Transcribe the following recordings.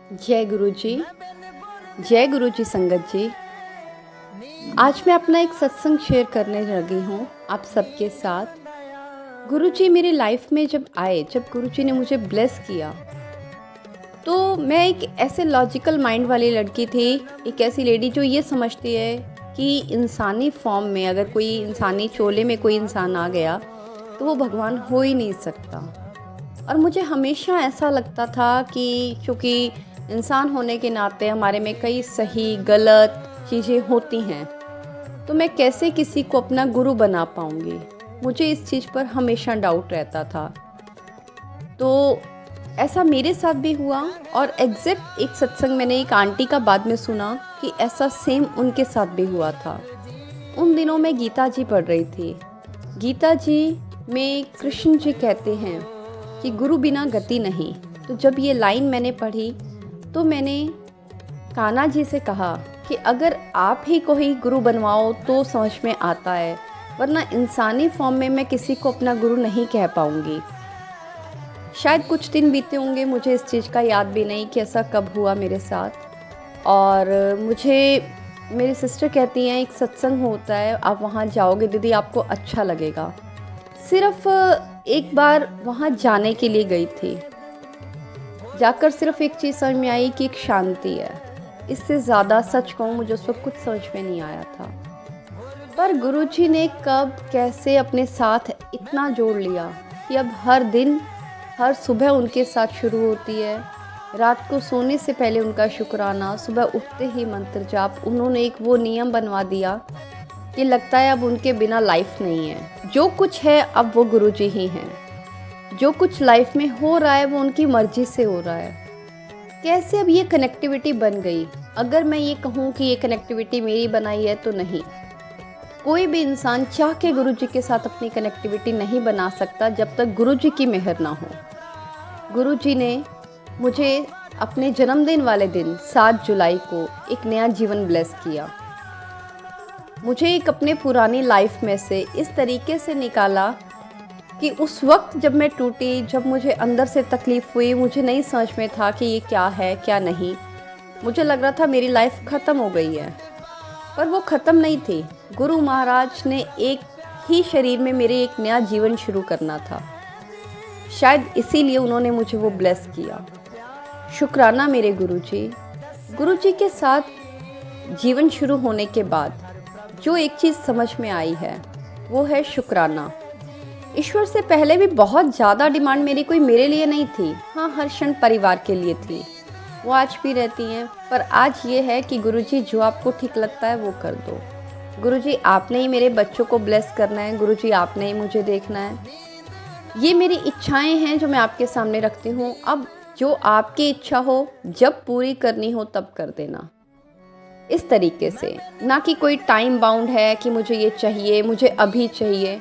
जय गुरु जी। जय गुरु जी संगत जी। आज मैं अपना एक सत्संग शेयर करने लगी हूँ आप सबके साथ। गुरु जी मेरे लाइफ में जब आए, जब गुरु जी ने मुझे ब्लेस किया, तो मैं एक ऐसे लॉजिकल माइंड वाली लड़की थी, एक ऐसी लेडी जो ये समझती है कि इंसानी फॉर्म में अगर कोई इंसानी चोले में कोई इंसान आ गया तो वो भगवान हो ही नहीं सकता। और मुझे हमेशा ऐसा लगता था कि चूँकि इंसान होने के नाते हमारे में कई सही गलत चीज़ें होती हैं, तो मैं कैसे किसी को अपना गुरु बना पाऊँगी। मुझे इस चीज़ पर हमेशा डाउट रहता था। तो ऐसा मेरे साथ भी हुआ और एग्जैक्ट एक सत्संग मैंने एक आंटी का बाद में सुना कि ऐसा सेम उनके साथ भी हुआ था। उन दिनों मैं गीता जी पढ़ रही थी। गीता जी में कृष्ण जी कहते हैं कि गुरु बिना गति नहीं। तो जब ये लाइन मैंने पढ़ी तो मैंने कान्हा जी से कहा कि अगर आप ही को ही गुरु बनवाओ तो समझ में आता है, वरना इंसानी फॉर्म में मैं किसी को अपना गुरु नहीं कह पाऊँगी। शायद कुछ दिन बीते होंगे, मुझे इस चीज़ का याद भी नहीं कि ऐसा कब हुआ मेरे साथ। और मुझे मेरी सिस्टर कहती हैं एक सत्संग होता है, आप वहाँ जाओगे दीदी, आपको अच्छा लगेगा। सिर्फ एक बार वहाँ जाने के लिए गई थी। जाकर सिर्फ एक चीज़ समझ में आई कि एक शांति है। इससे ज़्यादा सच कहूँ मुझे उस वक्त कुछ समझ में नहीं आया था। पर गुरुजी ने कब कैसे अपने साथ इतना जोड़ लिया कि अब हर दिन हर सुबह उनके साथ शुरू होती है। रात को सोने से पहले उनका शुक्राना, सुबह उठते ही मंत्र जाप। उन्होंने एक वो नियम बनवा दिया कि लगता है अब उनके बिना लाइफ नहीं है। जो कुछ है अब वो गुरुजी ही हैं। जो कुछ लाइफ में हो रहा है वो उनकी मर्जी से हो रहा है। कैसे अब ये कनेक्टिविटी बन गई? अगर मैं ये कहूँ कि ये कनेक्टिविटी मेरी बनाई है तो नहीं। कोई भी इंसान चाह के गुरुजी के साथ अपनी कनेक्टिविटी नहीं बना सकता जब तक गुरुजी की मेहर ना हो। गुरुजी ने मुझे अपने जन्मदिन वाले दिन 7 जुलाई को एक नया जीवन ब्लेस किया। मुझे एक अपने पुरानी लाइफ में से इस तरीके से निकाला कि उस वक्त जब मैं टूटी, जब मुझे अंदर से तकलीफ़ हुई, मुझे नहीं समझ में था कि ये क्या है क्या नहीं। मुझे लग रहा था मेरी लाइफ ख़त्म हो गई है, पर वो ख़त्म नहीं थी। गुरु महाराज ने एक ही शरीर में मेरे एक नया जीवन शुरू करना था। शायद इसीलिए उन्होंने मुझे वो ब्लेस किया। शुक्राना मेरे गुरुजी। गुरुजी के साथ जीवन शुरू होने के बाद जो एक चीज़ समझ में आई है वो है शुक्राना। ईश्वर से पहले भी बहुत ज़्यादा डिमांड मेरी कोई मेरे लिए नहीं थी। हाँ, हर क्षण परिवार के लिए थी, वो आज भी रहती हैं। पर आज ये है कि गुरुजी जो आपको ठीक लगता है वो कर दो। गुरुजी आपने ही मेरे बच्चों को ब्लेस करना है। गुरुजी आपने ही मुझे देखना है। ये मेरी इच्छाएं हैं जो मैं आपके सामने रखती हूँ। अब जो आपकी इच्छा हो, जब पूरी करनी हो तब कर देना। इस तरीके से, ना कि कोई टाइम बाउंड है कि मुझे ये चाहिए, मुझे अभी चाहिए।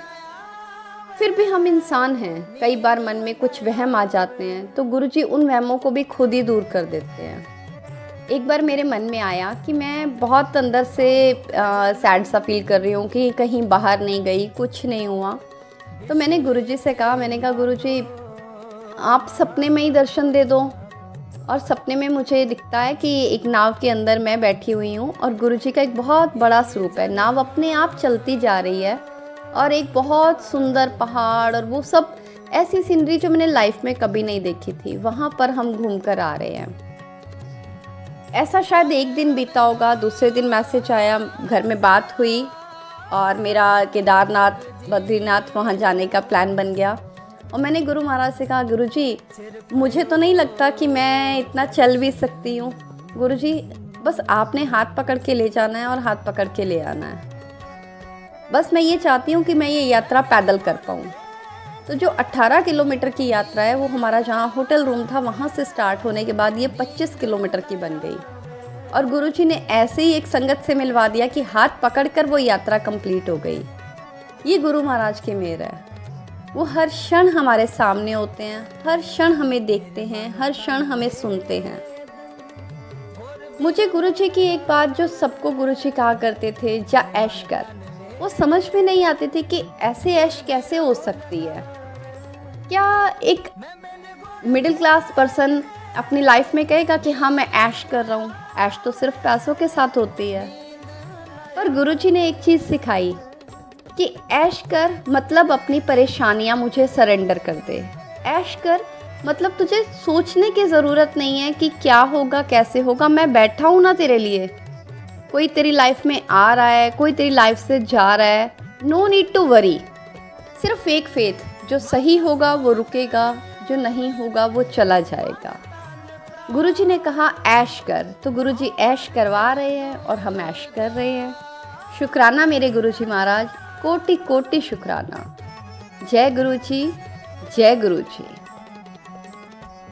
फिर भी हम इंसान हैं, कई बार मन में कुछ वहम आ जाते हैं तो गुरुजी उन वहमों को भी खुद ही दूर कर देते हैं। एक बार मेरे मन में आया कि मैं बहुत अंदर से सैड सा फील कर रही हूँ कि कहीं बाहर नहीं गई, कुछ नहीं हुआ। तो मैंने गुरुजी से कहा, मैंने कहा गुरुजी आप सपने में ही दर्शन दे दो। और सपने में मुझे दिखता है कि एक नाव के अंदर मैं बैठी हुई हूँ और गुरुजी का एक बहुत बड़ा स्वरूप है। नाव अपने आप चलती जा रही है और एक बहुत सुंदर पहाड़ और वो सब ऐसी सीनरी जो मैंने लाइफ में कभी नहीं देखी थी, वहाँ पर हम घूम कर आ रहे हैं। ऐसा शायद एक दिन बीता होगा। दूसरे दिन मैसेज आया, घर में बात हुई और मेरा केदारनाथ, बद्रीनाथ वहाँ जाने का प्लान बन गया। और मैंने गुरु महाराज से कहा, गुरुजी मुझे तो नहीं लगता कि मैं इतना चल भी सकती हूँ। गुरुजी बस आपने हाथ पकड़ के ले जाना है और हाथ पकड़ के ले आना है। बस मैं ये चाहती हूँ कि मैं ये यात्रा पैदल कर पाऊँ। तो जो 18 किलोमीटर की यात्रा है वो हमारा जहाँ होटल रूम था वहाँ से स्टार्ट होने के बाद ये 25 किलोमीटर की बन गई। और गुरुजी ने ऐसे ही एक संगत से मिलवा दिया कि हाथ पकड़कर वो यात्रा कंप्लीट हो गई। ये गुरु महाराज की मेहर है। वो हर क्षण हमारे सामने होते हैं, हर क्षण हमें देखते हैं, हर क्षण हमें सुनते हैं। मुझे गुरुजी की एक बात जो सबको गुरुजी कहा करते थे, जा ऐश कर, वो समझ में नहीं आती थी कि ऐसे ऐश कैसे हो सकती है। क्या एक मिडिल क्लास पर्सन अपनी लाइफ में कहेगा कि हाँ मैं ऐश कर रहा हूँ, ऐश तो सिर्फ पैसों के साथ होती है। पर गुरुजी ने एक चीज़ सिखाई कि ऐश कर मतलब अपनी परेशानियाँ मुझे सरेंडर कर दे। ऐश कर मतलब तुझे सोचने की ज़रूरत नहीं है कि क्या होगा कैसे होगा, मैं बैठा हूँ ना तेरे लिए। कोई तेरी लाइफ में आ रहा है, कोई तेरी लाइफ से जा रहा है, नो नीड टू वरी। सिर्फ एक फेथ, जो सही होगा वो रुकेगा, जो नहीं होगा वो चला जाएगा। गुरुजी ने कहा ऐश कर, तो गुरुजी ऐश करवा रहे हैं और हम ऐश कर रहे हैं। शुक्राना मेरे गुरुजी महाराज, कोटि कोटि शुक्राना। जय गुरुजी, जय गुरुजी।